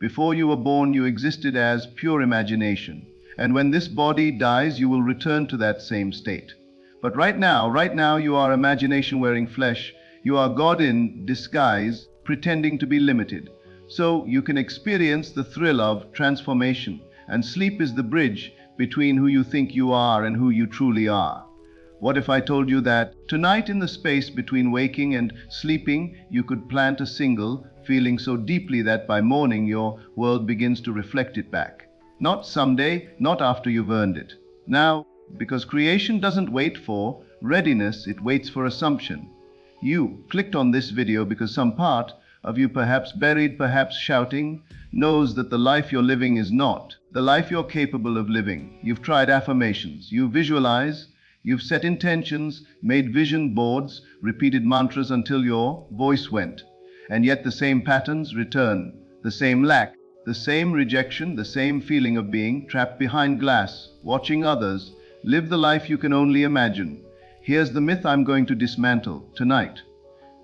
Before you were born, you existed as pure imagination. And when this body dies, you will return to that same state. But right now, you are imagination wearing flesh. You are God in disguise, pretending to be limited. So you can experience the thrill of transformation, and sleep is the bridge between who you think you are and who you truly are. What if I told you that tonight, in the space between waking and sleeping, you could plant a single, feeling so deeply that by morning your world begins to reflect it back? Not someday, not after you've earned it. Now, because creation doesn't wait for readiness, it waits for assumption. You clicked on this video because some part of you, perhaps buried, perhaps shouting, knows that the life you're living is not the life you're capable of living. You've tried affirmations, you visualize, you've set intentions, made vision boards, repeated mantras until your voice went. And yet the same patterns return, the same lack, the same rejection, the same feeling of being trapped behind glass, watching others live the life you can only imagine. Here's the myth I'm going to dismantle tonight.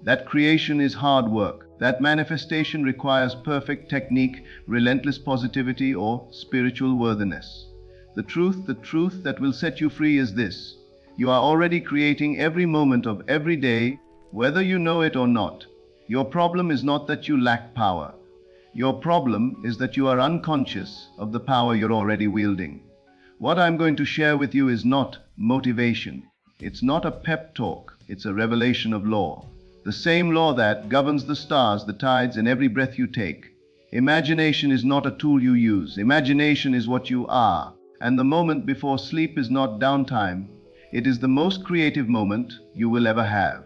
That creation is hard work. That manifestation requires perfect technique, relentless positivity, or spiritual worthiness. The truth that will set you free is this: you are already creating every moment of every day, whether you know it or not. Your problem is not that you lack power. Your problem is that you are unconscious of the power you're already wielding. What I'm going to share with you is not motivation. It's not a pep talk. It's a revelation of law. The same law that governs the stars, the tides, and every breath you take. Imagination is not a tool you use. Imagination is what you are. And the moment before sleep is not downtime. It is the most creative moment you will ever have.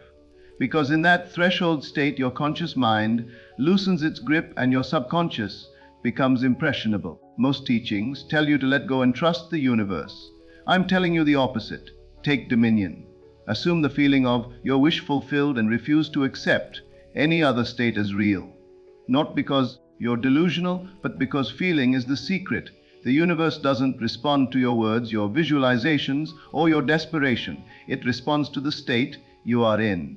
Because in that threshold state, your conscious mind loosens its grip and your subconscious becomes impressionable. Most teachings tell you to let go and trust the universe. I'm telling you the opposite. Take dominion. Assume the feeling of your wish fulfilled and refuse to accept any other state as real. Not because you're delusional, but because feeling is the secret. The universe doesn't respond to your words, your visualizations, or your desperation. It responds to the state you are in.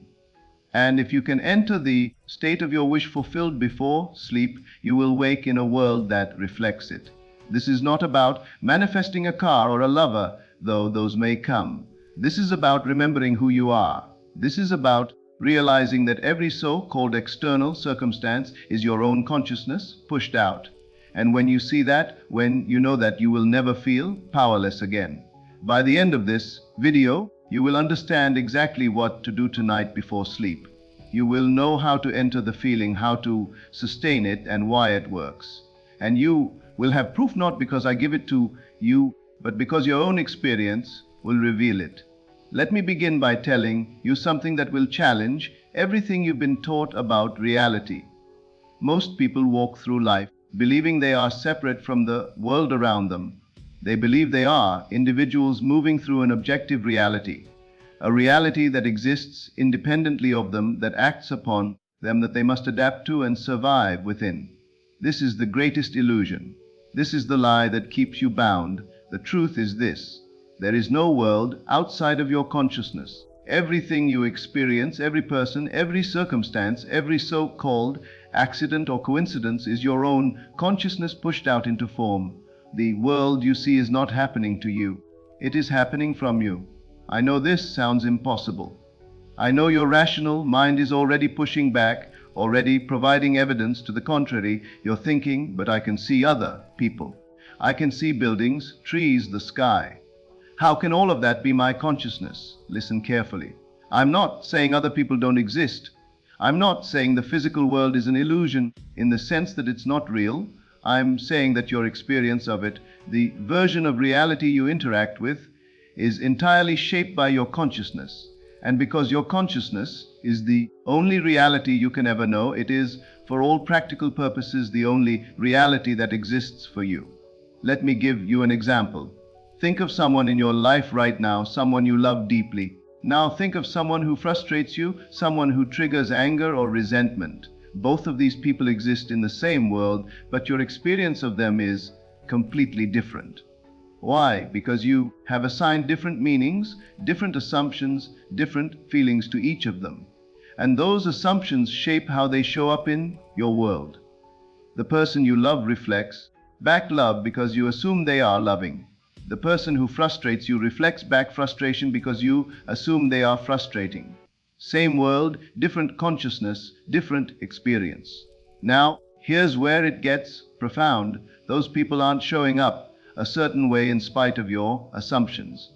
And if you can enter the state of your wish fulfilled before sleep, you will wake in a world that reflects it. This is not about manifesting a car or a lover, though those may come. This is about remembering who you are. This is about realizing that every so-called external circumstance is your own consciousness pushed out. And when you see that, when you know that, you will never feel powerless again. By the end of this video, you will understand exactly what to do tonight before sleep. You will know how to enter the feeling, how to sustain it, and why it works. And you will have proof, not because I give it to you, but because your own experience will reveal it. Let me begin by telling you something that will challenge everything you've been taught about reality. Most people walk through life believing they are separate from the world around them. They believe they are individuals moving through an objective reality, a reality that exists independently of them, that acts upon them, that they must adapt to and survive within. This is the greatest illusion. This is the lie that keeps you bound. The truth is this: there is no world outside of your consciousness. Everything you experience, every person, every circumstance, every so-called accident or coincidence is your own consciousness pushed out into form. The world you see is not happening to you. It is happening from you. I know this sounds impossible. I know your rational mind is already pushing back, already providing evidence to the contrary. You're thinking, but I can see other people. I can see buildings, trees, the sky. How can all of that be my consciousness? Listen carefully. I'm not saying other people don't exist. I'm not saying the physical world is an illusion in the sense that it's not real. I'm saying that your experience of it, the version of reality you interact with, is entirely shaped by your consciousness. And because your consciousness is the only reality you can ever know, it is, for all practical purposes, the only reality that exists for you. Let me give you an example. Think of someone in your life right now, someone you love deeply. Now think of someone who frustrates you, someone who triggers anger or resentment. Both of these people exist in the same world, but your experience of them is completely different. Why? Because you have assigned different meanings, different assumptions, different feelings to each of them. And those assumptions shape how they show up in your world. The person you love reflects back love because you assume they are loving. The person who frustrates you reflects back frustration because you assume they are frustrating. Same world, different consciousness, different experience. Now, here's where it gets profound. Those people aren't showing up a certain way in spite of your assumptions.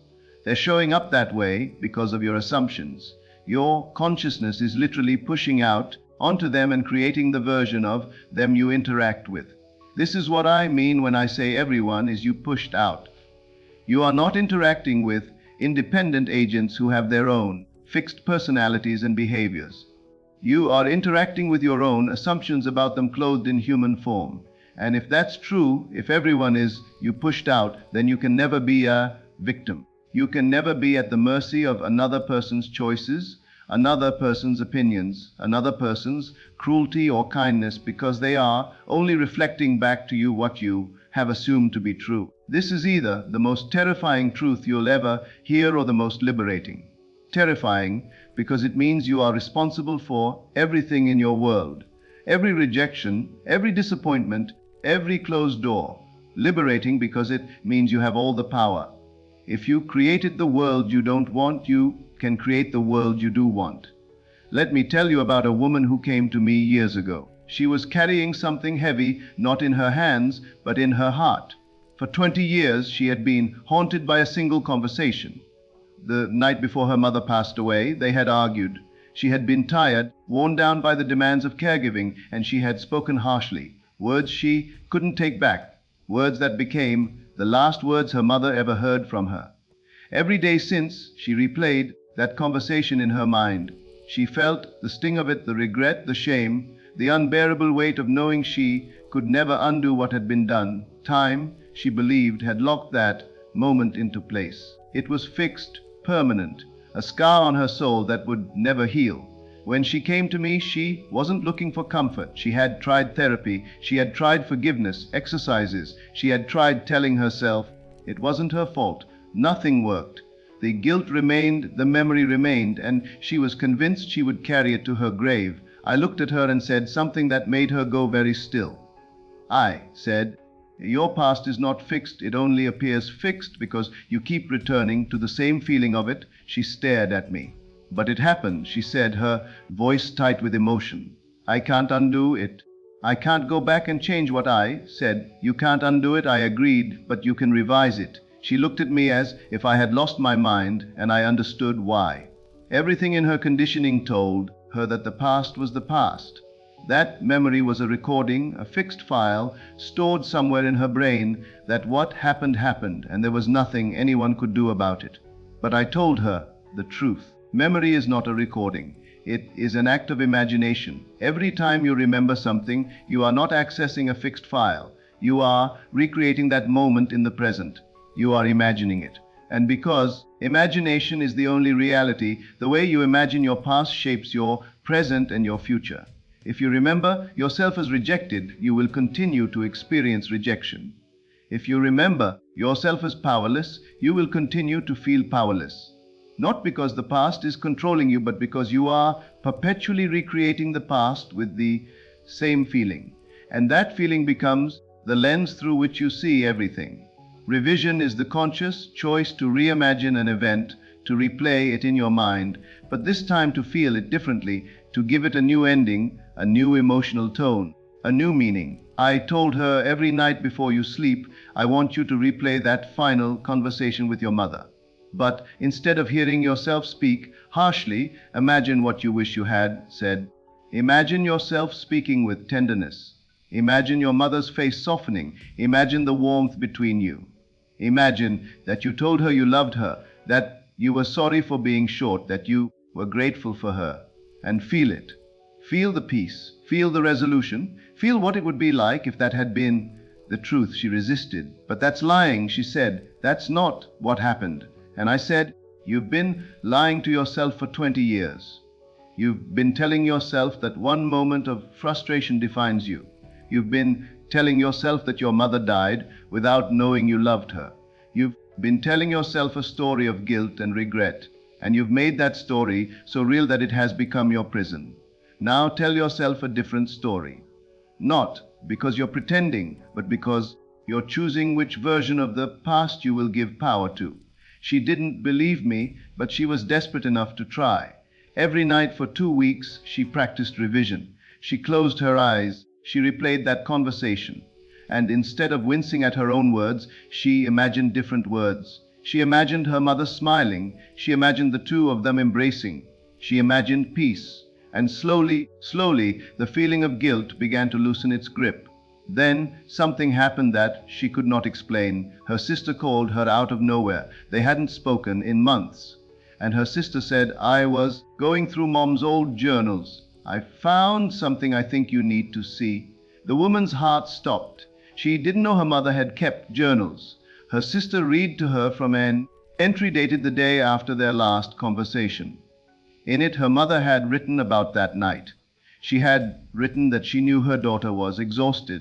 They're showing up that way because of your assumptions. Your consciousness is literally pushing out onto them and creating the version of them you interact with. This is what I mean when I say everyone is you pushed out. You are not interacting with independent agents who have their own fixed personalities and behaviors. You are interacting with your own assumptions about them clothed in human form. And if that's true, if everyone is you pushed out, then you can never be a victim. You can never be at the mercy of another person's choices, another person's opinions, another person's cruelty or kindness, because they are only reflecting back to you what you have assumed to be true. This is either the most terrifying truth you'll ever hear or the most liberating. Terrifying because it means you are responsible for everything in your world. Every rejection, every disappointment, every closed door. Liberating because it means you have all the power. If you created the world you don't want, you can create the world you do want. Let me tell you about a woman who came to me years ago. She was carrying something heavy, not in her hands, but in her heart. For 20 years she had been haunted by a single conversation. The night before her mother passed away, they had argued. She had been tired, worn down by the demands of caregiving, and she had spoken harshly. Words she couldn't take back. Words that became the last words her mother ever heard from her. Every day since, she replayed that conversation in her mind. She felt the sting of it, the regret, the shame, the unbearable weight of knowing she could never undo what had been done. Time, she believed, had locked that moment into place. It was fixed, permanent, a scar on her soul that would never heal. When she came to me, she wasn't looking for comfort. She had tried therapy, she had tried forgiveness, exercises, she had tried telling herself it wasn't her fault. Nothing worked. The guilt remained, the memory remained, and she was convinced she would carry it to her grave. I looked at her and said something that made her go very still. I said, "Your past is not fixed, it only appears fixed because you keep returning to the same feeling of it." She stared at me. "But it happened," she said, her voice tight with emotion. "I can't undo it. I can't go back and change what I said." "You can't undo it," I agreed, "but you can revise it." She looked at me as if I had lost my mind, and I understood why. Everything in her conditioning told her that the past was the past. That memory was a recording, a fixed file, stored somewhere in her brain, that what happened happened, and there was nothing anyone could do about it. But I told her the truth. Memory is not a recording. It is an act of imagination. Every time you remember something, you are not accessing a fixed file. You are recreating that moment in the present. You are imagining it. And because imagination is the only reality, the way you imagine your past shapes your present and your future. If you remember yourself as rejected, you will continue to experience rejection. If you remember yourself as powerless, you will continue to feel powerless. Not because the past is controlling you, but because you are perpetually recreating the past with the same feeling. And that feeling becomes the lens through which you see everything. Revision is the conscious choice to reimagine an event, to replay it in your mind, but this time to feel it differently, to give it a new ending, a new emotional tone, a new meaning. I told her, every night before you sleep, I want you to replay that final conversation with your mother. But instead of hearing yourself speak harshly, imagine what you wish you had said. Imagine yourself speaking with tenderness. Imagine your mother's face softening. Imagine the warmth between you. Imagine that you told her you loved her, that you were sorry for being short, that you were grateful for her. And feel it. Feel the peace. Feel the resolution. Feel what it would be like if that had been the truth. She resisted. "But that's lying," she said. "That's not what happened." And I said, "You've been lying to yourself for 20 years. You've been telling yourself that one moment of frustration defines you. You've been telling yourself that your mother died without knowing you loved her. You've been telling yourself a story of guilt and regret, and you've made that story so real that it has become your prison. Now tell yourself a different story. Not because you're pretending, but because you're choosing which version of the past you will give power to. She didn't believe me, but she was desperate enough to try. Every night for 2 weeks, she practiced revision. She closed her eyes, she replayed that conversation. And instead of wincing at her own words, she imagined different words. She imagined her mother smiling. She imagined the two of them embracing. She imagined peace. And slowly, the feeling of guilt began to loosen its grip. Then something happened that she could not explain. Her sister called her out of nowhere. They hadn't spoken in months. And her sister said, "I was going through Mom's old journals. I found something I think you need to see." The woman's heart stopped. She didn't know her mother had kept journals. Her sister read to her from an entry dated the day after their last conversation. In it, her mother had written about that night. She had written that she knew her daughter was exhausted.